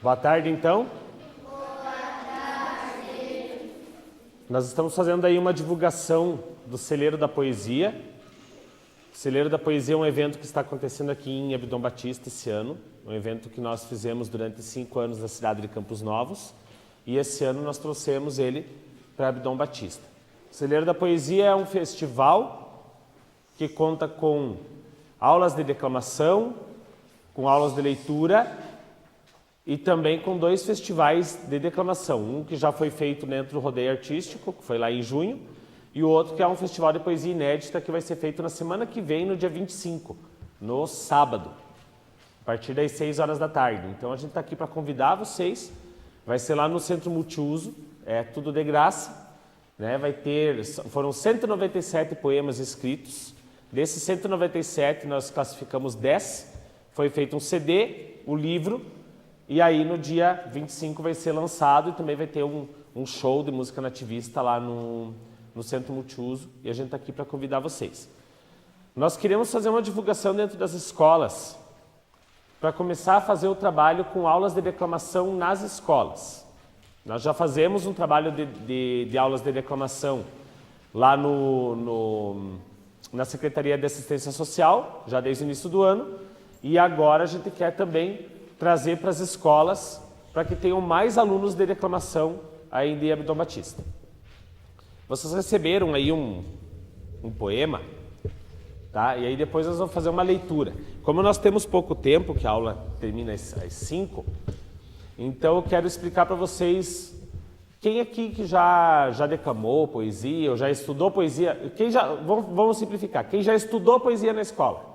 Boa tarde, então. Nós estamos fazendo aí uma divulgação do Celeiro da Poesia. O Celeiro da Poesia é um evento que está acontecendo aqui em Abdom Batista esse ano. Um evento que nós fizemos durante 5 anos na cidade de Campos Novos. E esse ano nós trouxemos ele para Abdom Batista. O Celeiro da Poesia é um festival que conta com aulas de declamação, com aulas de leitura e também com 2 festivais de declamação. Um que já foi feito dentro do Rodeio Artístico, que foi lá em junho, e o outro que é um festival de poesia inédita que vai ser feito na semana que vem, no dia 25, no sábado, a partir das 6 horas da tarde. Então a gente está aqui para convidar vocês, vai ser lá no Centro Multiuso, é tudo de graça, né? Foram 197 poemas escritos, desses 197 nós classificamos 10, foi feito um CD, o livro, e aí no dia 25 vai ser lançado e também vai ter um show de música nativista lá no Centro Multiuso, e a gente está aqui para convidar vocês. Nós queremos fazer uma divulgação dentro das escolas, para começar a fazer o trabalho com aulas de declamação nas escolas. Nós já fazemos um trabalho de aulas de declamação lá na Secretaria de Assistência Social, já desde o início do ano, e agora a gente quer também trazer para as escolas, para que tenham mais alunos de declamação aí em Abdom Batista. Vocês receberam aí um poema, tá? E aí depois nós vamos fazer uma leitura. Como nós temos pouco tempo, que a aula termina às 5, então eu quero explicar para vocês quem aqui que já declamou poesia, ou já estudou poesia, vamos simplificar, quem já estudou poesia na escola?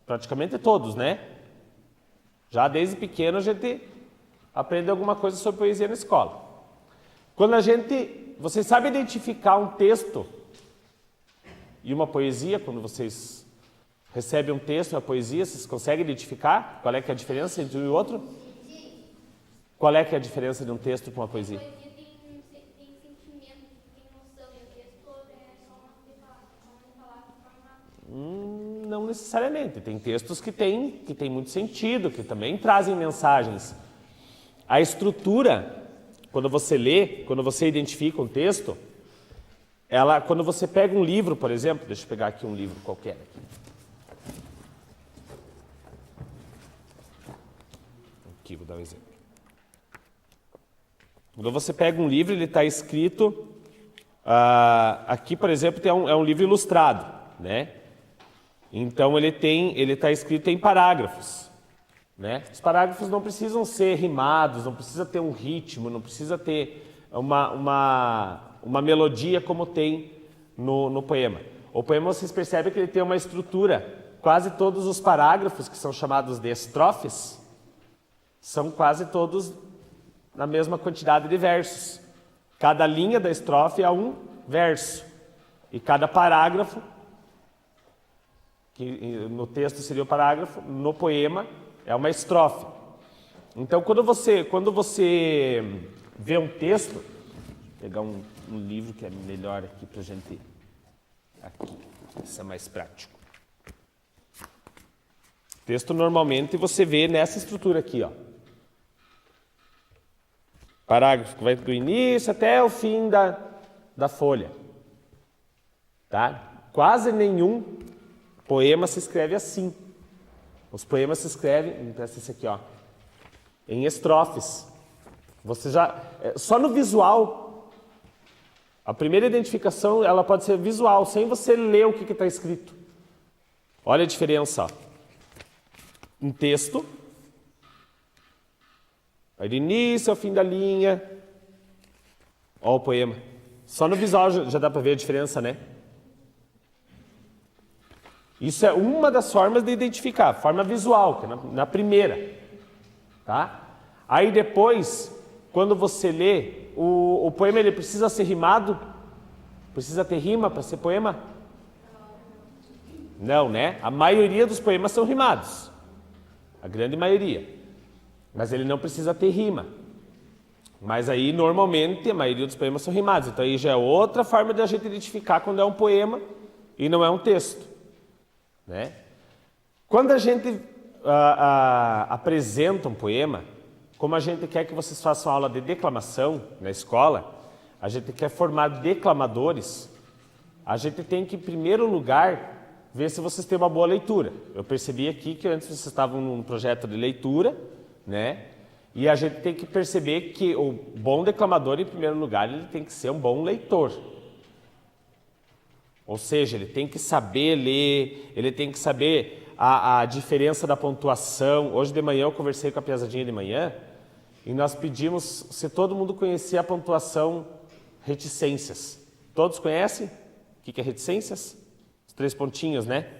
Praticamente todos, né? Já desde pequeno a gente aprende alguma coisa sobre poesia na escola. Vocês sabem identificar um texto e uma poesia, quando vocês recebem um texto e uma poesia, vocês conseguem identificar qual é que é a diferença entre um e o outro? Sim. Qual é que é a diferença de um texto com uma poesia? A poesia tem sentimento, tem noção, e o texto é só uma palavra. Não necessariamente. Tem textos que têm muito sentido, que também trazem mensagens. A estrutura, quando você lê, quando você identifica um texto, quando você pega um livro, por exemplo, deixa eu pegar aqui um livro qualquer. Aqui, vou dar um exemplo. Quando você pega um livro, ele está escrito... aqui, por exemplo, é um livro ilustrado, né? Então ele está escrito em parágrafos, né? Os parágrafos não precisam ser rimados, não precisa ter um ritmo, não precisa ter uma melodia como tem no poema. O poema, vocês percebem que ele tem uma estrutura. Quase todos os parágrafos, que são chamados de estrofes, são quase todos na mesma quantidade de versos. Cada linha da estrofe é um verso. E cada parágrafo, que no texto seria o parágrafo, no poema é uma estrofe. Então, quando você vê um texto, vou pegar um livro que é melhor aqui para a gente... Aqui, esse é mais prático. Texto, normalmente, você vê nessa estrutura aqui, ó. Parágrafo que vai do início até o fim da folha. Tá? Quase nenhum poema se escreve assim. Os poemas se escrevem, presta esse aqui, ó, em estrofes. Você só no visual, a primeira identificação, ela pode ser visual, sem você ler o que está escrito. Olha a diferença, ó. Um texto, vai do início ao fim da linha. Ó o poema. Só no visual já dá para ver a diferença, né? Isso é uma das formas de identificar, forma visual, que é na primeira. Tá? Aí depois, quando você lê, o poema ele precisa ser rimado? Precisa ter rima para ser poema? Não, né? A maioria dos poemas são rimados. A grande maioria. Mas ele não precisa ter rima. Mas aí, normalmente, a maioria dos poemas são rimados. Então aí já é outra forma de a gente identificar quando é um poema e não é um texto. Né? Quando a gente apresenta um poema, como a gente quer que vocês façam aula de declamação na escola, a gente quer formar declamadores, a gente tem que, em primeiro lugar, ver se vocês têm uma boa leitura. Eu percebi aqui que antes vocês estavam num projeto de leitura, né? E a gente tem que perceber que o bom declamador, em primeiro lugar, ele tem que ser um bom leitor. Ou seja, ele tem que saber ler, ele tem que saber a diferença da pontuação. Hoje de manhã eu conversei com a piazadinha de manhã e nós pedimos se todo mundo conhecia a pontuação reticências. Todos conhecem? O que é reticências? Os 3 pontinhos, né?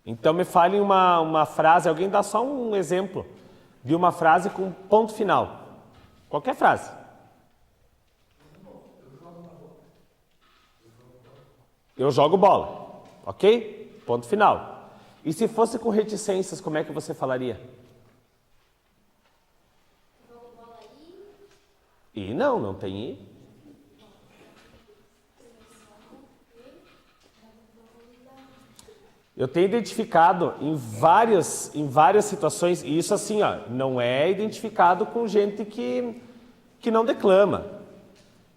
Então me falem uma frase, alguém dá só um exemplo de uma frase com ponto final. Qualquer frase. Eu jogo bola, ok? Ponto final. E se fosse com reticências, como é que você falaria? Jogo bola e? Não tem i. Eu tenho identificado em várias situações, e isso assim, ó, não é identificado com gente que não declama.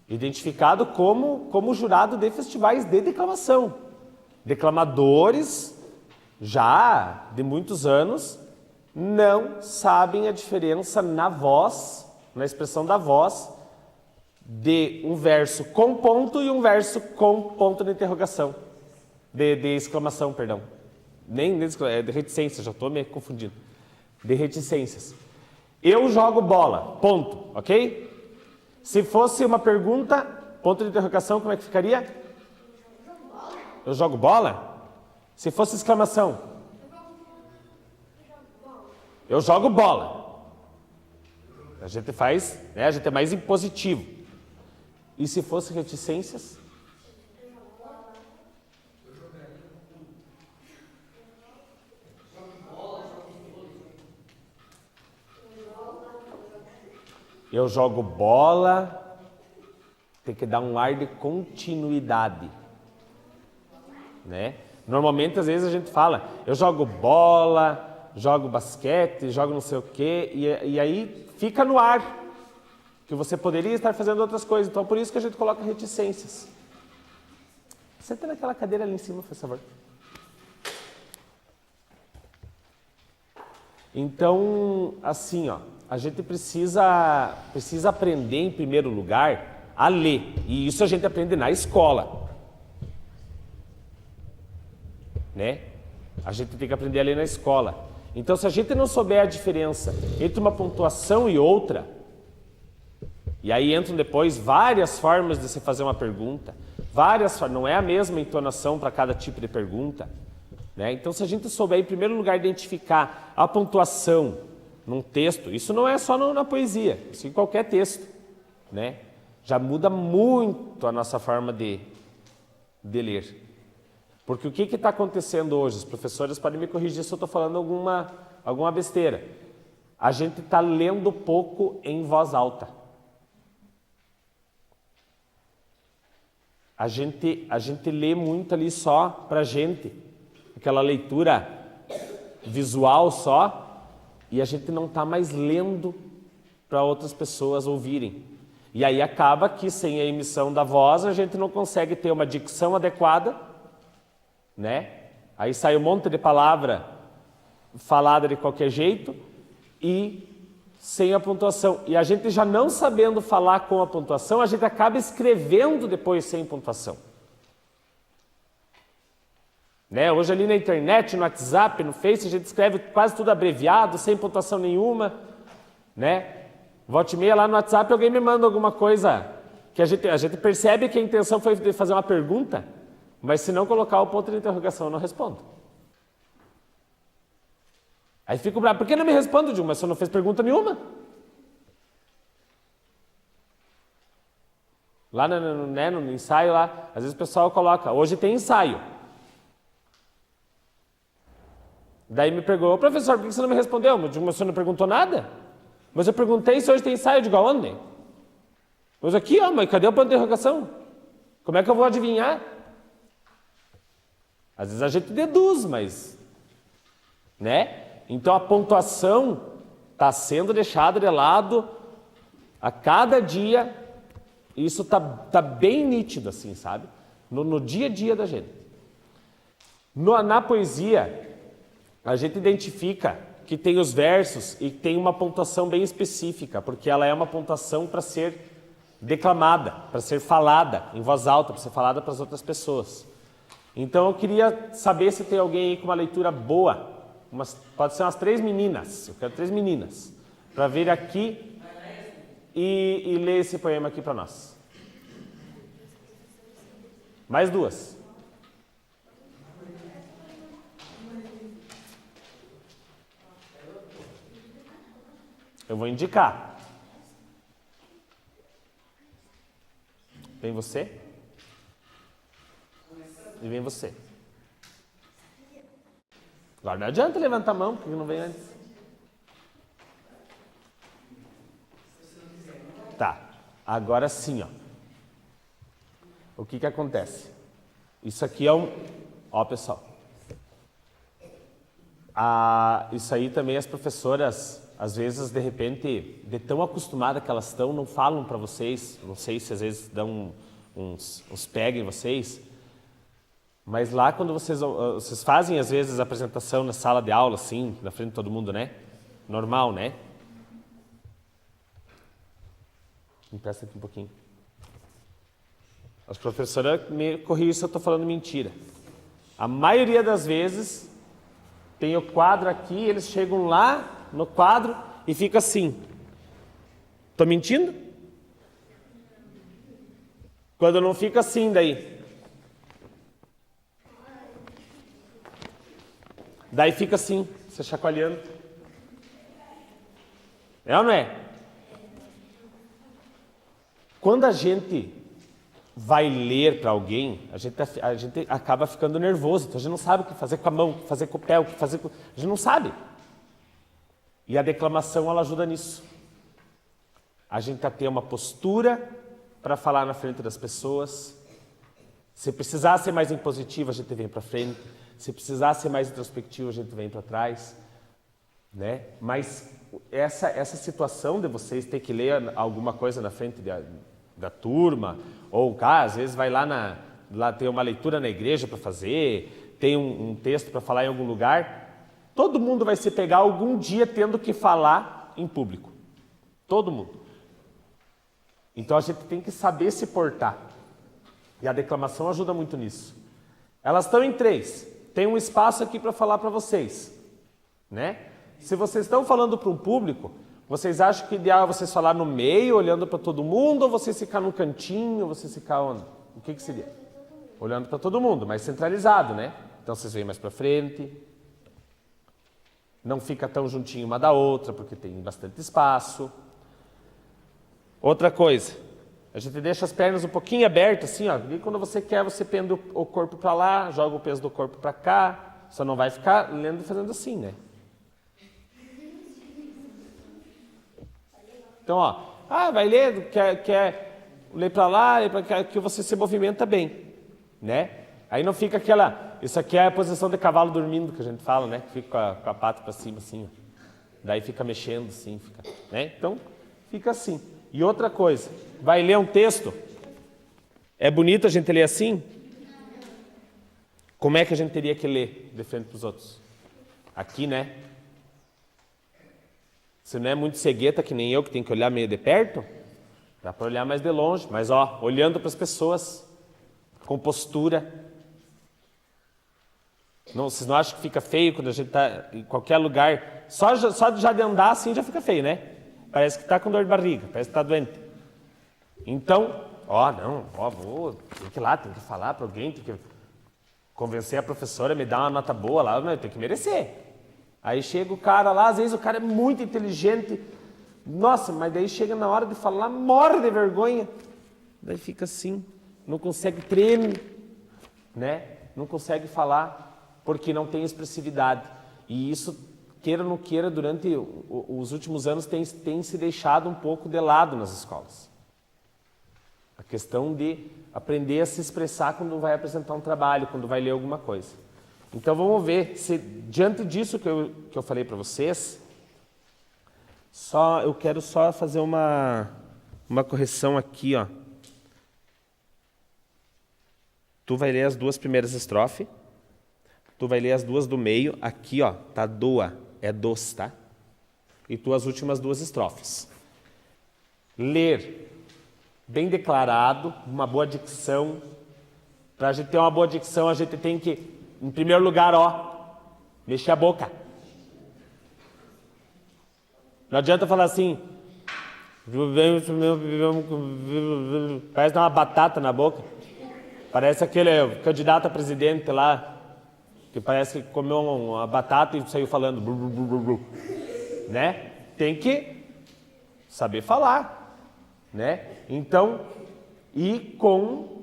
Identificado como jurado de festivais de declamação. Declamadores, já de muitos anos, não sabem a diferença na voz, na expressão da voz, de um verso com ponto e um verso com ponto de interrogação. De exclamação, perdão. É de reticência, já estou me confundindo. De reticências. Eu jogo bola, ponto, ok? Se fosse uma pergunta, ponto de interrogação, como é que ficaria? Eu jogo bola? Se fosse exclamação? Eu jogo bola. A gente faz, né? A gente é mais impositivo. E se fosse reticências? Eu jogo bola, tem que dar um ar de continuidade, né? Normalmente, às vezes, a gente fala, eu jogo bola, jogo basquete, jogo não sei o quê, e aí fica no ar, que você poderia estar fazendo outras coisas. Então, por isso que a gente coloca reticências. Senta naquela cadeira ali em cima, por favor. Então, assim, ó, a gente precisa aprender, em primeiro lugar, a ler. E isso a gente aprende na escola. Né? A gente tem que aprender a ler na escola. Então, se a gente não souber a diferença entre uma pontuação e outra, e aí entram depois várias formas de se fazer uma pergunta, não é a mesma entonação para cada tipo de pergunta, né? Então, se a gente souber, em primeiro lugar, identificar a pontuação num texto, isso não é só na poesia, isso em qualquer texto, né? Já muda muito a nossa forma de ler. Porque o que está acontecendo hoje? Os professores podem me corrigir se eu estou falando alguma besteira. A gente está lendo pouco em voz alta. A gente lê muito ali só para a gente, aquela leitura visual só, e a gente não está mais lendo para outras pessoas ouvirem. E aí acaba que sem a emissão da voz a gente não consegue ter uma dicção adequada, né? Aí sai um monte de palavra falada de qualquer jeito e sem a pontuação. E a gente já não sabendo falar com a pontuação, a gente acaba escrevendo depois sem pontuação. Né? Hoje ali na internet, no WhatsApp, no Face, a gente escreve quase tudo abreviado, sem pontuação nenhuma, né? Volta e meia lá no WhatsApp, alguém me manda alguma coisa que a gente percebe que a intenção foi de fazer uma pergunta, mas se não colocar o ponto de interrogação, eu não respondo. Aí fico bravo, por que não me responde, Dilma? Mas você não fez pergunta nenhuma. Lá no ensaio, lá, às vezes o pessoal coloca, hoje tem ensaio. Daí me perguntou, professor, por que você não me respondeu? Mas você não perguntou nada? Mas eu perguntei se hoje tem ensaio, eu digo, aonde? Mas aqui, ó, mas cadê o ponto de interrogação? Como é que eu vou adivinhar? Às vezes a gente deduz, mas né? Então a pontuação está sendo deixada de lado a cada dia. Isso tá bem nítido, assim, sabe? No dia a dia da gente. Na poesia, a gente identifica que tem os versos e tem uma pontuação bem específica, porque ela é uma pontuação para ser declamada, para ser falada em voz alta, para ser falada para as outras pessoas. Então eu queria saber se tem alguém aí com uma leitura boa, pode ser umas 3 meninas, eu quero 3 meninas, para vir aqui e ler esse poema aqui para nós. Mais 2. Eu vou indicar. Vem você. E vem você. Agora não adianta levantar a mão, porque não vem antes. Tá. Agora sim, ó. O que acontece? Isso aqui é um... Ó, pessoal. Isso aí também as professoras, às vezes, de repente, de tão acostumadas que elas estão, não falam para vocês. Não sei se às vezes dão uns pega em vocês. Mas lá quando vocês fazem, às vezes, a apresentação na sala de aula, assim, na frente de todo mundo, né? Normal, né? Me empresta aqui um pouquinho. As professoras me corrigem se eu estou falando mentira. A maioria das vezes tem o quadro aqui, eles chegam lá no quadro e fica assim. Estou mentindo? Quando não fica assim daí. Daí fica assim, você chacoalhando. É ou não é? Quando a gente vai ler para alguém, a gente acaba ficando nervoso. Então a gente não sabe o que fazer com a mão, o que fazer com o pé, o que fazer com... A gente não sabe. E a declamação, ela ajuda nisso. A gente a ter uma postura para falar na frente das pessoas. Se precisar ser mais impositivo, a gente vem para frente. Se precisar ser mais introspectivo, a gente vem para trás, né? Mas essa situação de vocês ter que ler alguma coisa na frente da turma, ou às vezes vai lá tem uma leitura na igreja para fazer, tem um texto para falar em algum lugar, todo mundo vai se pegar algum dia tendo que falar em público. Todo mundo. Então a gente tem que saber se portar. E a declamação ajuda muito nisso. Elas estão em 3. Tem um espaço aqui para falar para vocês, né? Se vocês estão falando para um público, vocês acham que o ideal é vocês falar no meio, olhando para todo mundo, ou vocês ficar num cantinho, vocês ficar onde? O que seria? Olhando para todo mundo, mais centralizado, né? Então vocês vêm mais para frente, não fica tão juntinho uma da outra, porque tem bastante espaço. Outra coisa, a gente deixa as pernas um pouquinho abertas, assim, ó. E quando você quer, você pende o corpo para lá, joga o peso do corpo para cá. Só não vai ficar lendo e fazendo assim, né? Então, ó, vai ler, quer ler para lá, ler para cá, que você se movimenta bem, né? Aí não fica isso aqui é a posição de cavalo dormindo que a gente fala, né? Fica com a pata para cima, assim, ó. Daí fica mexendo, assim, né? Então, fica assim. E outra coisa, vai ler um texto, é bonito a gente ler assim? Como é que a gente teria que ler de frente para os outros? Aqui, né? Se não é muito cegueta, que nem eu, que tem que olhar meio de perto, dá para olhar mais de longe, mas ó, olhando para as pessoas, com postura. Não, vocês não acham que fica feio quando a gente está em qualquer lugar? Só já de andar assim já fica feio, né? Parece que está com dor de barriga, parece que está doente. Então, tem que ir lá, tem que falar para alguém, tem que convencer a professora a me dar uma nota boa lá, tem que merecer. Aí chega o cara lá, às vezes o cara é muito inteligente, nossa, mas daí chega na hora de falar, morre de vergonha. Daí fica assim, não consegue, treme, né? Não consegue falar, porque não tem expressividade. E isso, queira ou não queira, durante os últimos anos tem se deixado um pouco de lado nas escolas. A questão de aprender a se expressar quando vai apresentar um trabalho, quando vai ler alguma coisa. Então vamos ver se diante disso que eu falei para vocês, eu quero só fazer uma correção aqui, ó. Tu vai ler as 2 primeiras estrofes, tu vai ler as 2 do meio, aqui, ó, tá doa, é dos, tá? E tu as últimas 2 estrofes. Ler bem declarado, uma boa dicção. Para a gente ter uma boa dicção, a gente tem que, em primeiro lugar, ó, mexer a boca. Não adianta falar assim, parece dar uma batata na boca. Parece aquele candidato a presidente lá, que parece que comeu uma batata e saiu falando, né? Tem que saber falar, né? Então, e com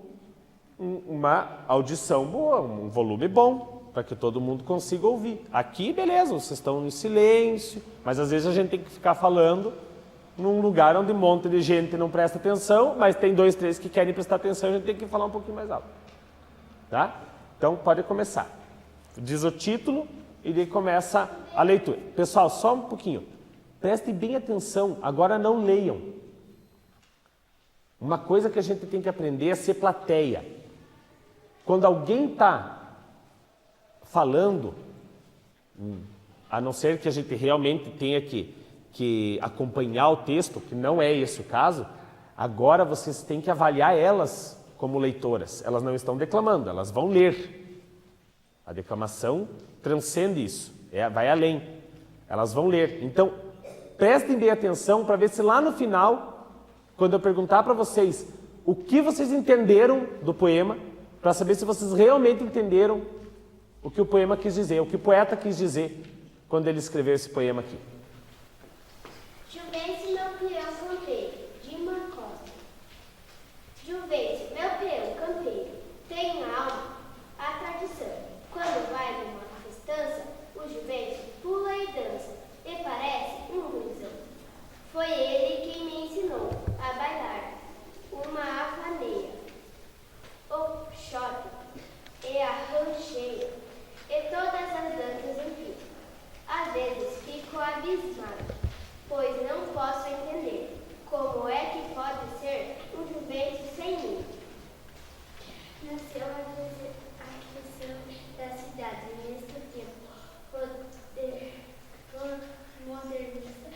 uma audição boa, um volume bom, para que todo mundo consiga ouvir. Aqui, beleza, vocês estão em silêncio, mas às vezes a gente tem que ficar falando num lugar onde um monte de gente não presta atenção, mas tem 2, 3 que querem prestar atenção, a gente tem que falar um pouquinho mais alto. Tá? Então, pode começar. Diz o título e daí começa a leitura. Pessoal, só um pouquinho. Prestem bem atenção, agora não leiam. Uma coisa que a gente tem que aprender é ser plateia. Quando alguém está falando, a não ser que a gente realmente tenha que acompanhar o texto, que não é esse o caso, agora vocês têm que avaliar elas como leitoras. Elas não estão declamando, elas vão ler. A declamação transcende isso, vai além. Elas vão ler. Então, prestem bem atenção para ver se lá no final, quando eu perguntar para vocês o que vocês entenderam do poema, para saber se vocês realmente entenderam o que o poema quis dizer, o que o poeta quis dizer quando ele escreveu esse poema aqui. Juvencio, meu peão campeiro, de Costa. Juvencio, meu peão campeiro, tem na alma a tradição. Quando vai numa festança, o Juvencio pula e dança, e parece um ruizão. Foi ele quem me ensinou a bailar uma avaneia, o choque e a rancheira, e todas as danças enfim. Às vezes fico abismado, pois não posso entender como é que pode ser um Juvencio sem mim. Nasceu a criação da cidade, neste tempo modernista,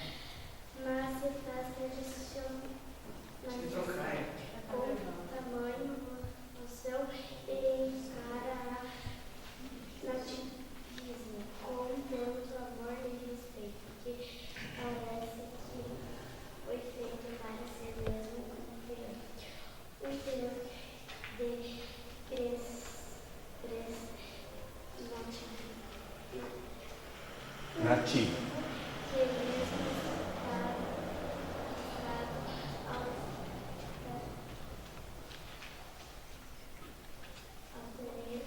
mas se faz tradicionalista com tamanho, noção e encara a nativismo com tanto amor e respeito que parece que foi feito para ser mesmo um Deus de Nativo. que mesmo está ao poder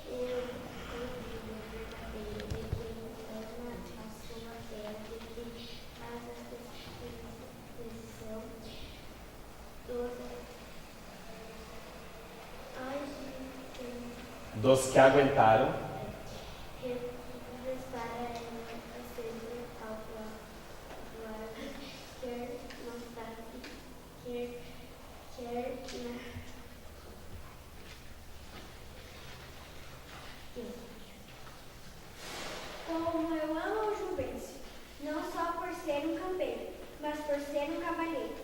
e o convívio verdadeiro de quem ama a sua terra, de quem faz a decisão Dos que aguentaram. Como eu amo o Juvencio, não só por ser um campeiro, mas por ser um cavalheiro,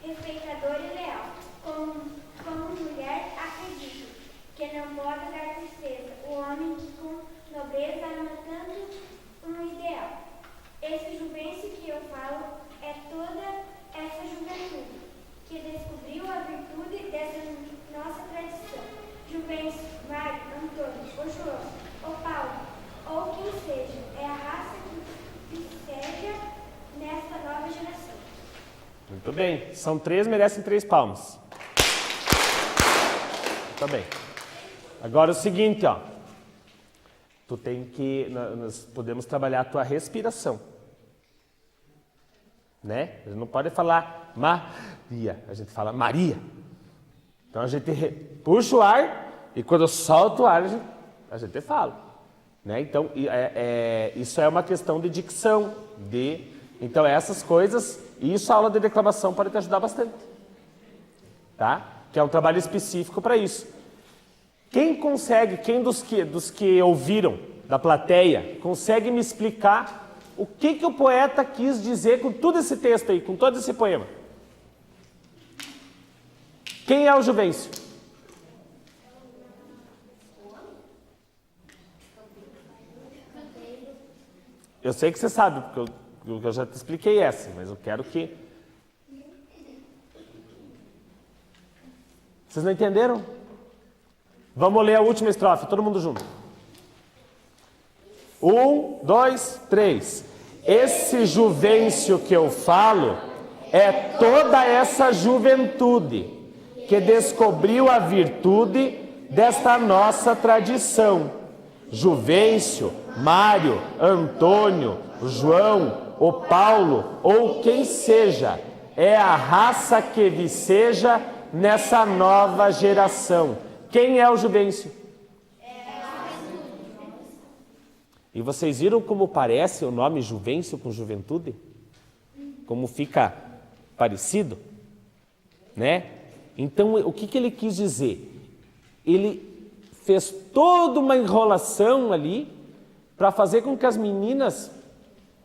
respeitador e leal. Como mulher, acredito que não pode dar tristeza o homem que com nobreza ama tanto um ideal. Esse Juvencio que eu falo é toda essa juventude que descobriu a virtude dessa nossa tradição. Juvencio, Mário, Antônio, o João, o Paulo, ou quem seja, é a raça que seja nesta nova geração. Muito bem. São 3, merecem 3 palmas. Muito bem. Agora o seguinte, ó. Tu tem que... Nós podemos trabalhar a tua respiração. Né? A gente não pode falar Maria. A gente fala Maria. Então a gente puxa o ar e quando solta o ar a gente fala. né? Então, isso é uma questão de dicção, então essas coisas, e isso a aula de declamação pode te ajudar bastante, tá? Que é um trabalho específico para isso. Quem dos que ouviram, da plateia, consegue me explicar o que o poeta quis dizer com todo esse texto aí, com todo esse poema? Quem é o Juvencio? Eu sei que você sabe, porque eu já te expliquei essa, mas eu quero que... Vocês não entenderam? Vamos ler a última estrofe, todo mundo junto. 1, 2, 3. Esse Juvencio que eu falo é toda essa juventude que descobriu a virtude desta nossa tradição. Juvencio, Mário, Antônio, João, o Paulo ou quem seja, é a raça que viceja nessa nova geração. Quem é o Juvencio? E vocês viram como parece o nome Juvencio com juventude? Como fica parecido? Né? Então, o que ele quis dizer? Ele fez toda uma enrolação ali para fazer com que as meninas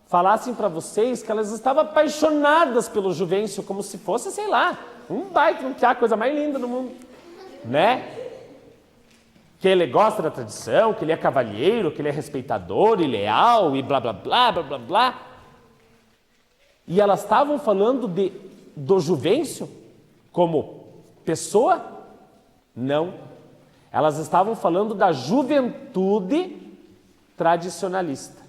falassem para vocês que elas estavam apaixonadas pelo Juvencio, como se fosse, sei lá, um baita, a coisa mais linda do mundo, né? Que ele gosta da tradição, que ele é cavalheiro, que ele é respeitador e leal e blá, blá, blá, blá, blá, blá. E elas estavam falando do Juvencio como pessoa? Não. Elas estavam falando da juventude tradicionalista,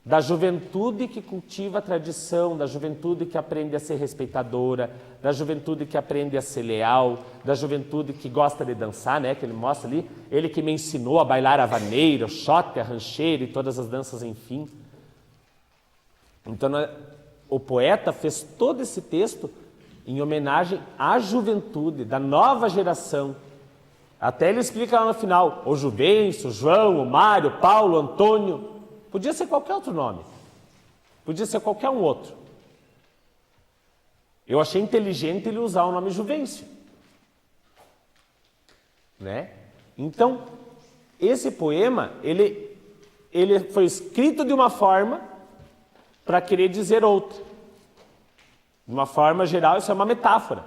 da juventude que cultiva a tradição, da juventude que aprende a ser respeitadora, da juventude que aprende a ser leal, da juventude que gosta de dançar, né? Que ele mostra ali, ele que me ensinou a bailar a vaneira, o xote, a rancheira e todas as danças, enfim. Então, o poeta fez todo esse texto em homenagem à juventude, da nova geração. Até ele explica lá no final, o Juvencio, o João, o Mário, o Paulo, o Antônio. Podia ser qualquer outro nome. Podia ser qualquer um outro. Eu achei inteligente ele usar o nome Juvencio. Né? Então, esse poema, ele foi escrito de uma forma para querer dizer outra. De uma forma geral, isso é uma metáfora.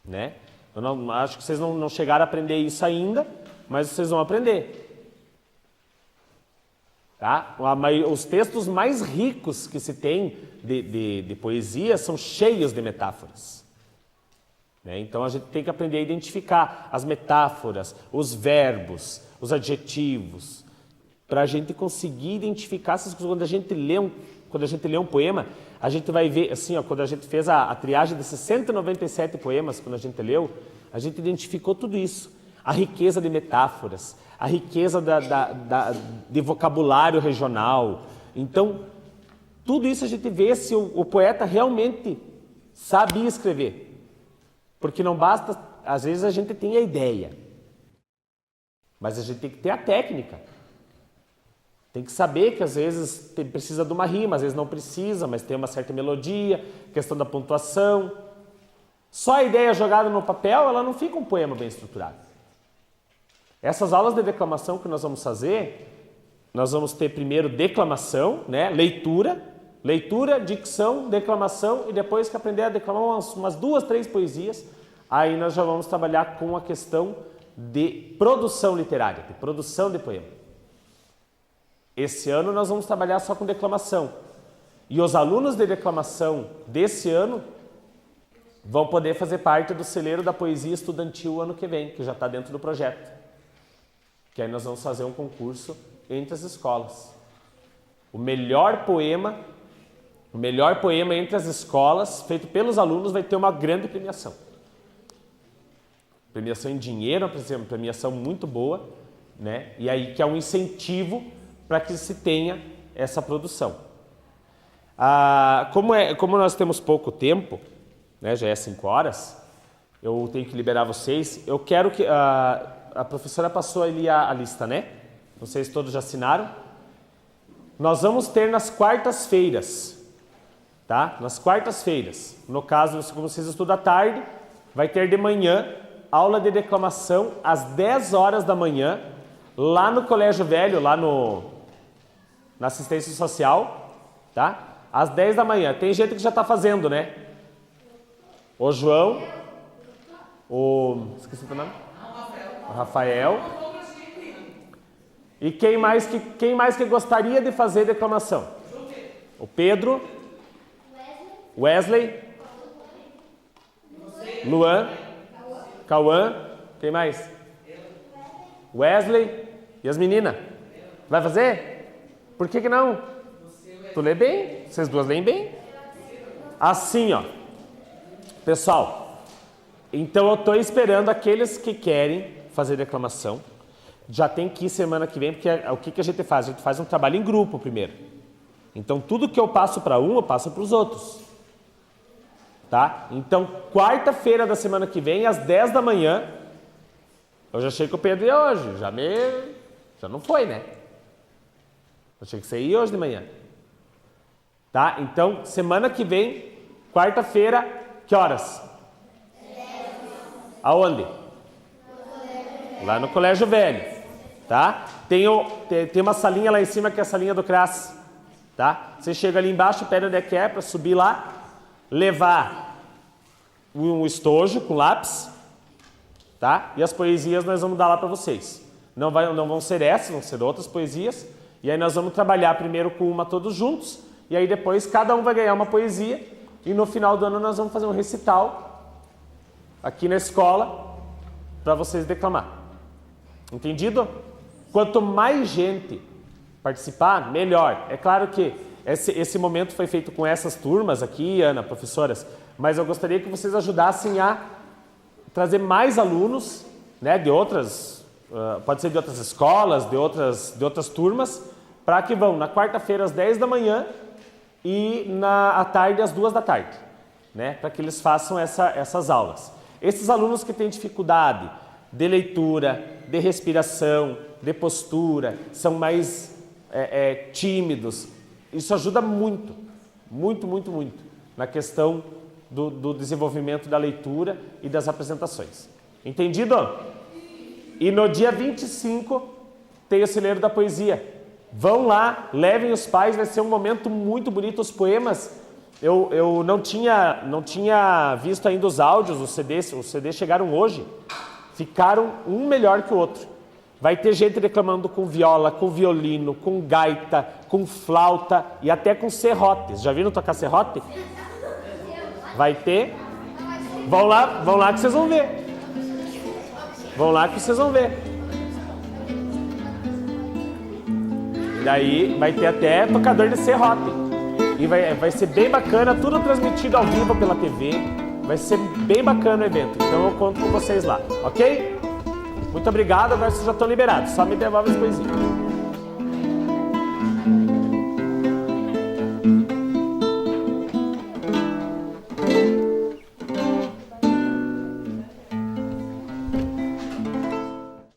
Né? Eu acho que vocês não chegaram a aprender isso ainda, mas vocês vão aprender. Tá? Os textos mais ricos que se tem de poesia são cheios de metáforas. Né? Então a gente tem que aprender a identificar as metáforas, os verbos, os adjetivos, para a gente conseguir identificar essas coisas. Quando a gente lê um poema, a gente vai ver, assim, ó, quando a gente fez a triagem desses 197 poemas, quando a gente leu, a gente identificou tudo isso. A riqueza de metáforas, a riqueza de vocabulário regional. Então, tudo isso a gente vê se o poeta realmente sabia escrever. Porque não basta, às vezes a gente tem a ideia, mas a gente tem que ter a técnica. Tem que saber que às vezes precisa de uma rima, às vezes não precisa, mas tem uma certa melodia, questão da pontuação. Só a ideia jogada no papel, ela não fica um poema bem estruturado. Essas aulas de declamação que nós vamos fazer, nós vamos ter primeiro declamação, né? Leitura, dicção, declamação, e depois que aprender a declamar umas 2, 3 poesias, aí nós já vamos trabalhar com a questão de produção literária, de produção de poema. Esse ano nós vamos trabalhar só com declamação. E os alunos de declamação desse ano vão poder fazer parte do celeiro da poesia estudantil ano que vem, que já está dentro do projeto. Que aí nós vamos fazer um concurso entre as escolas. O melhor poema entre as escolas, feito pelos alunos, vai ter uma grande premiação. Premiação em dinheiro, uma premiação muito boa, né? E aí que é um incentivo para que se tenha essa produção. Como nós temos pouco tempo, né, já é 5 horas, eu tenho que liberar vocês. Eu quero que... a professora passou ali a lista, né? Vocês todos já assinaram? nós vamos ter nas quartas-feiras, tá? Nas quartas-feiras. No caso, como vocês estudam à tarde, vai ter de manhã aula de declamação às 10 horas da manhã, lá no Colégio Velho, lá na assistência social, tá? Às 10 da manhã. Tem gente que já está fazendo, né? O João, esqueci o nome? O Rafael. E quem mais que gostaria de fazer declamação? O Pedro, Wesley, Luan, Cauã, quem mais? Wesley e as meninas. Vai fazer? Por que não? Tu lê bem? Vocês duas leem bem? Assim, ó. Pessoal, então eu estou esperando aqueles que querem fazer declamação. Já tem que ir semana que vem, porque o que a gente faz? A gente faz um trabalho em grupo primeiro. Então tudo que eu passo para um, eu passo para os outros. Tá? Então, quarta-feira da semana que vem, às 10 da manhã, eu já achei que o Pedro ia hoje. Já não foi, né? Eu achei que você ia hoje de manhã. Tá? Então, semana que vem, quarta-feira, que horas? Aonde? Lá no Colégio Velho. Tá? Tem uma salinha lá em cima que é a salinha do CRAS. Tá? Você chega ali embaixo, pede onde é que é para subir lá, levar um estojo com lápis, tá? E as poesias nós vamos dar lá para vocês. Não vão ser essas, vão ser outras poesias. E aí nós vamos trabalhar primeiro com uma todos juntos, e aí depois cada um vai ganhar uma poesia, e no final do ano nós vamos fazer um recital aqui na escola para vocês declamar. Entendido? Quanto mais gente participar, melhor. É claro que esse momento foi feito com essas turmas aqui, Ana, professoras, mas eu gostaria que vocês ajudassem a trazer mais alunos, né, de outras, pode ser de outras escolas, de outras turmas, para que vão na quarta-feira às 10 da manhã e à tarde às 2 da tarde, né, para que eles façam essas aulas. Esses alunos que têm dificuldade de leitura, de respiração, de postura, são mais tímidos, isso ajuda muito, muito, muito, muito na questão do desenvolvimento da leitura e das apresentações. Entendido? E no dia 25 tem o Celeiro da Poesia. Vão lá, levem os pais, vai ser um momento muito bonito. Os poemas, eu não tinha visto ainda os áudios, os CDs chegaram hoje, ficaram um melhor que o outro. Vai ter gente reclamando com viola, com violino, com gaita, com flauta e até com serrotes. Já viram tocar serrote? Vai ter. Vão lá que vocês vão ver. Vão lá que vocês vão ver. Daí vai ter até tocador de serrote. E vai ser bem bacana, tudo transmitido ao vivo pela TV. Vai ser bem bacana o evento. Então eu conto com vocês lá, ok? Muito obrigado, agora vocês já estão liberados. Só me devolve as coisinhas.